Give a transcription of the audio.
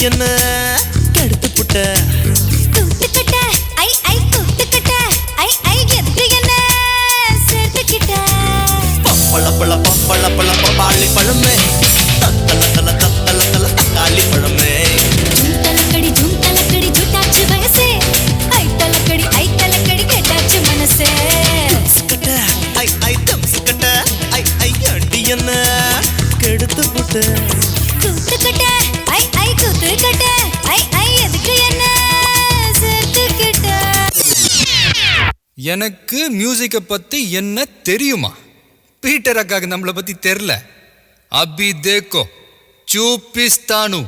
என்ன கெடுத்து புட்ட கூத்துக்கிட்ட ஐ ஐ கூத்துக்கிட்ட ஐ ஐ எதுக்கு என்ன சேர்த்துக்கிட்ட பப்பள பப்பாளி பழமே தத்தல தக்காளி பழமே ஜூம் தலக்கடி ஜூட்டாச்சு வயசே ஐ தலக்கடி கேட்டாச்சு மனசே கட்ட ஐ தம்சுக்கட்ட ஐ அண்டி என்ன கெடுத்து புட்ட கூத்துக்கிட்ட ஐ கூத்துக்கிட்ட ஐ எதுக்கு என்ன சேர்த்துக்கிட்ட எனக்கு மியூசிக்கை பத்தி என்ன தெரியுமா? பீட்டர் அக்காக்கு நம்மளை பத்தி தெரியல. அபி தேக்கோ சூப்பிஸ்தானு.